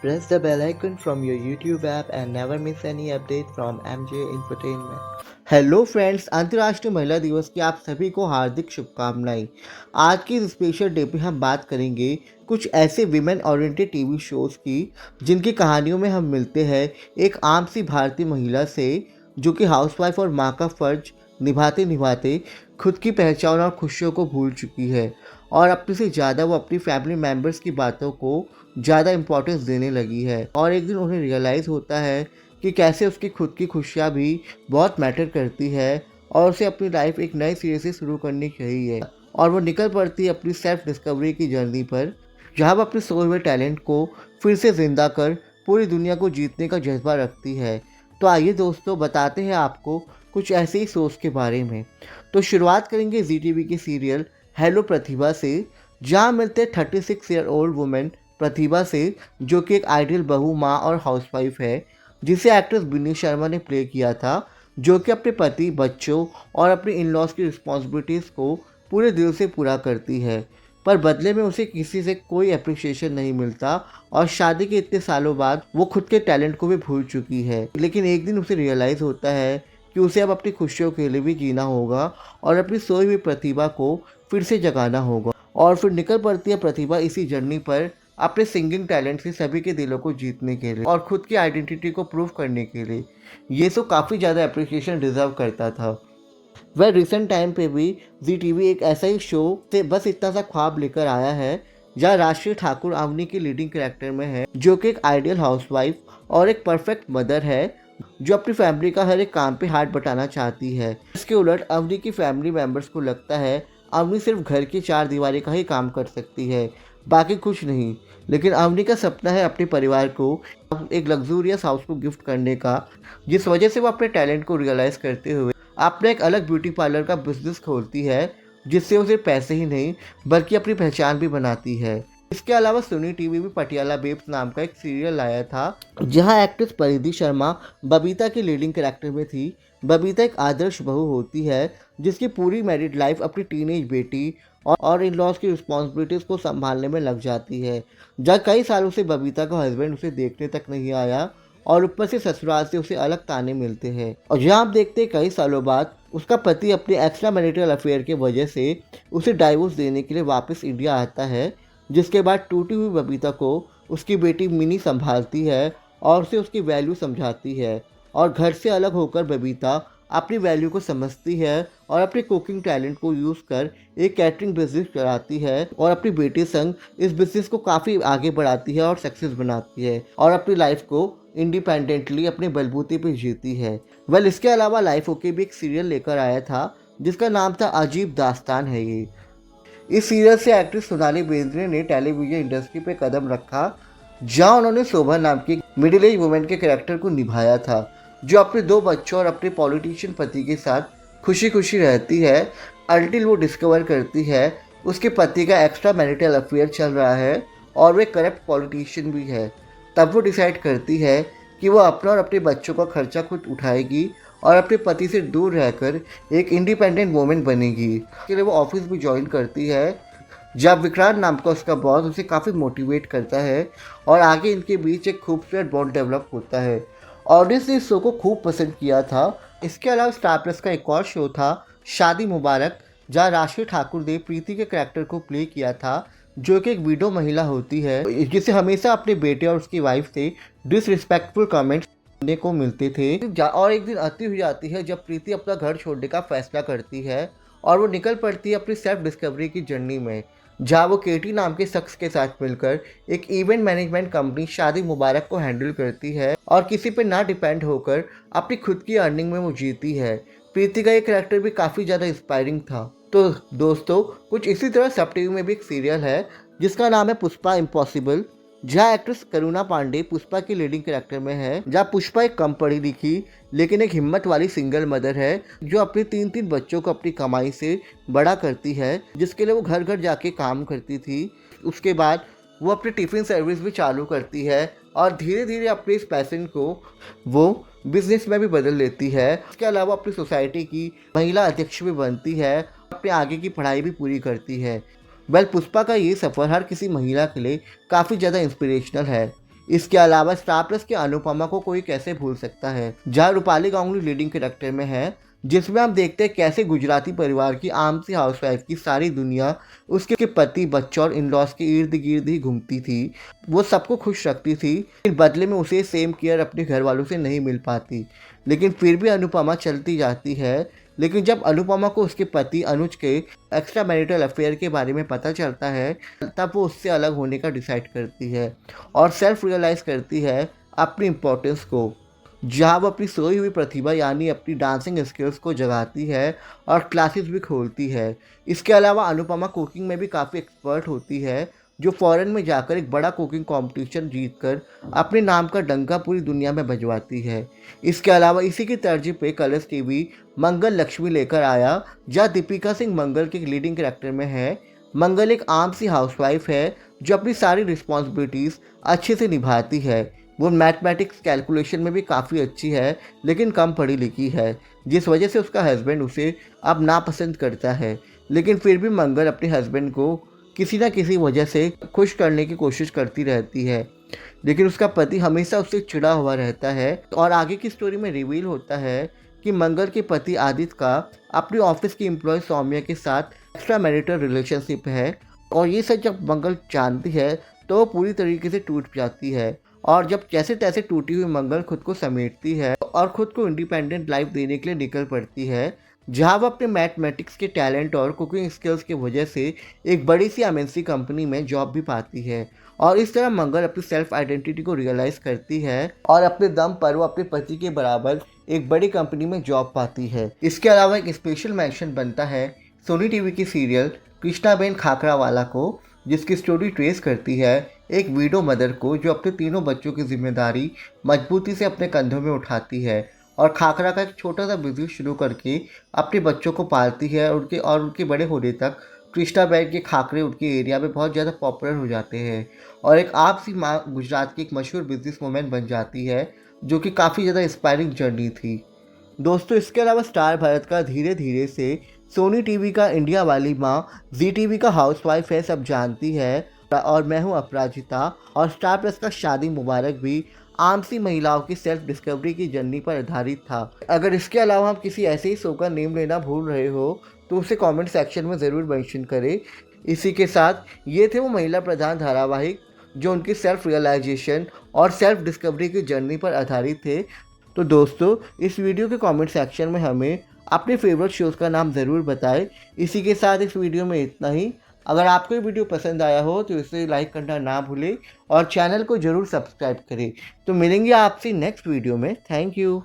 Press the bell icon from your YouTube app and never miss any update from MJ Entertainment. Hello friends, अंतर्राष्ट्रीय महिला दिवस की आप सभी को हार्दिक शुभकामनाएं। आज की इस स्पेशल डे पे हम बात करेंगे कुछ ऐसे विमेन ओरिएंटेड टीवी शोज़ की जिनकी कहानियों में हम मिलते हैं एक आम सी भारतीय महिला से जो कि हाउसवाइफ और माँ का फर्ज निभाते निभाते खुद की पहचान और खुशियों को भूल चुकी है और अपने से ज़्यादा वो अपनी फैमिली मेम्बर्स की बातों को ज़्यादा इम्पोर्टेंस देने लगी है। और एक दिन उन्हें रियलाइज़ होता है कि कैसे उसकी खुद की खुशियाँ भी बहुत मैटर करती है और उसे अपनी लाइफ एक नए सिरे से शुरू करनी चाहिए। और वो निकल पड़ती है अपनी सेल्फ डिस्कवरी की जर्नी पर, जहाँ वो अपने सोए हुए टैलेंट को फिर से ज़िंदा कर पूरी दुनिया को जीतने का जज्बा रखती है। तो आइए दोस्तों, बताते हैं आपको कुछ ऐसे ही शोज़ के बारे में। तो शुरुआत करेंगे जी टीवी के सीरियल हेलो प्रतिभा से, जहाँ मिलते 36 ईयर ओल्ड वुमेन प्रतिभा से, जो कि एक आइडियल बहू, माँ और हाउसवाइफ है, जिसे एक्ट्रेस बिन्नी शर्मा ने प्ले किया था, जो कि अपने पति, बच्चों और अपने इन लॉज की रिस्पॉन्सिबिलिटीज़ को पूरे दिल से पूरा करती है। पर बदले में उसे किसी से कोई अप्रिशिएशन नहीं मिलता और शादी के इतने सालों बाद वो खुद के टैलेंट को भी भूल चुकी है। लेकिन एक दिन उसे रियलाइज़ होता है कि उसे अब अपनी खुशियों के लिए भी जीना होगा और अपनी सोई हुई प्रतिभा को फिर से जगाना होगा। और फिर निकल पड़ती है प्रतिभा इसी जर्नी पर अपने सिंगिंग टैलेंट से सभी के दिलों को जीतने के लिए और खुद की आइडेंटिटी को प्रूव करने के लिए। ये तो काफ़ी ज़्यादा अप्रिसिएशन डिज़र्व करता था। वह रिसेंट टाइम पे भी जी टीवी एक ऐसा ही शो से बस इतना सा ख्वाब लेकर आया है, जहाँ राष्ट्रीय ठाकुर अवनी की लीडिंग कैरेक्टर में है, जो कि एक आइडियल हाउसवाइफ और एक परफेक्ट मदर है, जो अपनी फैमिली का हर एक काम पे हाथ बटाना चाहती है। इसके उलट अवनी की फैमिली मेम्बर्स को लगता है अवनी सिर्फ घर की चार दीवारी का ही काम कर सकती है, बाकी कुछ नहीं। लेकिन अवनी का सपना है अपने परिवार को एक लग्जूरियस हाउस को गिफ्ट करने का, जिस वजह से वो अपने टैलेंट को रियलाइज़ करते हुए अपना एक अलग ब्यूटी पार्लर का बिजनेस खोलती है, जिससे वो सिर्फ पैसे ही नहीं बल्कि अपनी पहचान भी बनाती है। इसके अलावा सोनी टीवी भी पटियाला बेब्स नाम का एक सीरियल लाया था, जहां एक्ट्रेस परिधि शर्मा बबीता की लीडिंग कैरेक्टर में थी। बबीता एक आदर्श बहू होती है जिसकी पूरी मैरिड लाइफ अपनी टीनेज बेटी और इन लॉज की रिस्पॉन्सिबिलिटीज़ को संभालने में लग जाती है। जब कई सालों से बबीता का हस्बैंड उसे देखने तक नहीं आया और ऊपर से ससुराल से उसे अलग ताने मिलते हैं, और जहाँ आप देखते हैं कई सालों बाद उसका पति अपने एक्स्ट्रा मैरिटल अफेयर के वजह से उसे डाइवोर्स देने के लिए वापस इंडिया आता है, जिसके बाद टूटी हुई बबीता को उसकी बेटी मिनी संभालती है और उसे उसकी वैल्यू समझाती है। और घर से अलग होकर बबीता अपनी वैल्यू को समझती है और अपने कुकिंग टैलेंट को यूज़ कर एक कैटरिंग बिजनेस चलाती है और अपनी बेटी संग इस बिजनेस को काफ़ी आगे बढ़ाती है और सक्सेस बनाती है और अपनी लाइफ को इंडिपेंडेंटली अपने बलबूते पर जीती है। वेल, इसके अलावा लाइफ ओके भी एक सीरियल लेकर आया था जिसका नाम था अजीब दास्तान है ये। इस सीरियल से एक्ट्रेस सोनाली बेंद्रे ने टेलीविजन इंडस्ट्री पे कदम रखा, जहां उन्होंने शोभा नाम की मिडिल एज वुमेन के कैरेक्टर को निभाया था, जो अपने 2 बच्चों और अपने पॉलिटिशियन पति के साथ खुशी खुशी रहती है अल्टिल वो डिस्कवर करती है उसके पति का एक्स्ट्रा मैरिटल अफेयर चल रहा है और वे करप्ट पॉलिटिशियन भी है। तब वो डिसाइड करती है कि वो अपना और अपने बच्चों का खर्चा खुद उठाएगी और अपने पति से दूर रहकर एक इंडिपेंडेंट वुमेन बनेगी। इसके लिए वो ऑफिस भी ज्वाइन करती है, जब विक्रांत नाम का उसका बॉस उसे काफ़ी मोटिवेट करता है और आगे इनके बीच एक खूबसूरत बॉन्ड डेवलप होता है। ऑडियंस ने इस शो को खूब पसंद किया था। इसके अलावा स्टार प्लस का एक और शो था शादी मुबारक, जहाँ राष्ट्रीय ठाकुर ने प्रीति के कैरेक्टर को प्ले किया था, जो कि एक विडो महिला होती है जिसे हमेशा अपने बेटे और उसकी वाइफ से डिसरिस्पेक्टफुल कमेंट्स सुनने को मिलते थे। और एक दिन आती हुई जाती है जब प्रीति अपना घर छोड़ने का फैसला करती है और वो निकल पड़ती है अपनी सेल्फ डिस्कवरी की जर्नी में, जहाँ वो केटी नाम के शख्स के साथ मिलकर एक इवेंट मैनेजमेंट कंपनी शादी मुबारक को हैंडल करती है और किसी पे ना डिपेंड होकर अपनी खुद की अर्निंग में वो जीती है। प्रीति का ये कैरेक्टर भी काफ़ी ज़्यादा इंस्पायरिंग था। तो दोस्तों, कुछ इसी तरह सब टीवी में भी एक सीरियल है जिसका नाम है पुष्पा इम्पॉसिबल, जहाँ एक्ट्रेस करुणा पांडे पुष्पा की लीडिंग कैरेक्टर में है। जहाँ पुष्पा एक कम पढ़ी लिखी लेकिन एक हिम्मत वाली सिंगल मदर है, जो अपने 3 बच्चों को अपनी कमाई से बड़ा करती है, जिसके लिए वो घर घर जाके काम करती थी। उसके बाद वो अपनी टिफ़िन सर्विस भी चालू करती है और धीरे धीरे अपने इस पैशन को वो बिजनेस में भी बदल लेती है। इसके अलावा अपनी सोसाइटी की महिला अध्यक्ष भी बनती है, अपने आगे की पढ़ाई भी पूरी करती है। वेल, पुष्पा का ये सफ़र हर किसी महिला के लिए काफ़ी ज़्यादा इंस्पिरेशनल है। इसके अलावा स्टार प्लस के अनुपमा को कोई कैसे भूल सकता है, जहाँ रूपाली गांगुली लीडिंग कैरेक्टर में है, जिसमें हम देखते हैं कैसे गुजराती परिवार की आम सी हाउसवाइफ की सारी दुनिया उसके पति, बच्चों और इन लॉज के इर्द गिर्द ही घूमती थी। वो सबको खुश रखती थी, लेकिन बदले में उसे सेम केयर अपने घर वालों से नहीं मिल पाती। लेकिन फिर भी अनुपमा चलती जाती है। लेकिन जब अनुपमा को उसके पति अनुज के एक्स्ट्रा मैरिटल अफेयर के बारे में पता चलता है, तब वो उससे अलग होने का डिसाइड करती है और सेल्फ रियलाइज़ करती है अपनी इम्पोर्टेंस को, जहाँ वो अपनी सोई हुई प्रतिभा यानी अपनी डांसिंग स्किल्स को जगाती है और क्लासेस भी खोलती है। इसके अलावा अनुपमा कुकिंग में भी काफ़ी एक्सपर्ट होती है, जो फॉरेन में जाकर एक बड़ा कुकिंग कंपटीशन जीतकर अपने नाम का डंका पूरी दुनिया में बजवाती है। इसके अलावा इसी की तर्ज पे कलर्स टीवी मंगल लक्ष्मी लेकर आया, जहाँ दीपिका सिंह मंगल के लीडिंग कैरेक्टर में है। मंगल एक आम सी हाउसवाइफ है जो अपनी सारी रिस्पॉन्सिबिलिटीज़ अच्छे से निभाती है। वो मैथमेटिक्स कैलकुलेशन में भी काफ़ी अच्छी है, लेकिन कम पढ़ी लिखी है, जिस वजह से उसका हस्बैंड उसे अब नापसंद करता है। लेकिन फिर भी मंगल अपने हस्बैंड को किसी ना किसी वजह से खुश करने की कोशिश करती रहती है, लेकिन उसका पति हमेशा उससे चिढ़ा हुआ रहता है। और आगे की स्टोरी में रिवील होता है कि मंगल के पति आदित्य का अपनी ऑफिस की एम्प्लॉय सौम्या के साथ एक्स्ट्रा मैरिटल रिलेशनशिप है, और ये सच जब मंगल जानती है तो वो पूरी तरीके से टूट जाती है। और जब जैसे तैसे टूटी हुई मंगल खुद को समेटती है और खुद को इंडिपेंडेंट लाइफ देने के लिए निकल पड़ती है, जहाँ वो अपने मैथमेटिक्स के टैलेंट और कुकिंग स्किल्स की वजह से एक बड़ी सी एमएनसी कंपनी में जॉब भी पाती है। और इस तरह मंगल अपनी सेल्फ आइडेंटिटी को रियलाइज़ करती है और अपने दम पर वो अपने पति के बराबर एक बड़ी कंपनी में जॉब पाती है। इसके अलावा एक स्पेशल मेंशन बनता है सोनी टीवी की सीरियल कृष्णाबेन खाखरावाला को, जिसकी स्टोरी ट्रेस करती है एक विडो मदर को, जो अपने तीनों बच्चों की जिम्मेदारी मजबूती से अपने कंधों में उठाती है और खाखरा का एक छोटा सा बिजनेस शुरू करके अपने बच्चों को पालती है। उनके बड़े होने तक कृष्णाबेन के खाखरे उनके एरिया में बहुत ज़्यादा पॉपुलर हो जाते हैं और एक आपसी माँ गुजरात की एक मशहूर बिजनेस वूमेन बन जाती है, जो कि काफ़ी ज़्यादा इंस्पायरिंग जर्नी थी। दोस्तों, इसके अलावा स्टार भारत का धीरे धीरे से सोनी टीवी का इंडिया वाली माँ, जी टीवी का हाउसवाइफ है, सब जानती है। और मैं हूँ अपराजिता। और स्टार प्लस का शादी मुबारक भी आम सी महिलाओं की सेल्फ डिस्कवरी की जर्नी पर आधारित था। अगर इसके अलावा आप किसी ऐसे ही शो का नेम लेना भूल रहे हो तो उसे कमेंट सेक्शन में ज़रूर मेंशन करें। इसी के साथ ये थे वो महिला प्रधान धारावाहिक जो उनकी सेल्फ रियलाइजेशन और सेल्फ डिस्कवरी की जर्नी पर आधारित थे। तो दोस्तों, इस वीडियो के कमेंट सेक्शन में हमें अपने फेवरेट शोज़ का नाम ज़रूर बताएं। इसी के साथ इस वीडियो में इतना ही। अगर आपको ये वीडियो पसंद आया हो तो इसे लाइक करना ना भूलें और चैनल को ज़रूर सब्सक्राइब करें। तो मिलेंगे आपसे नेक्स्ट वीडियो में। Thank you.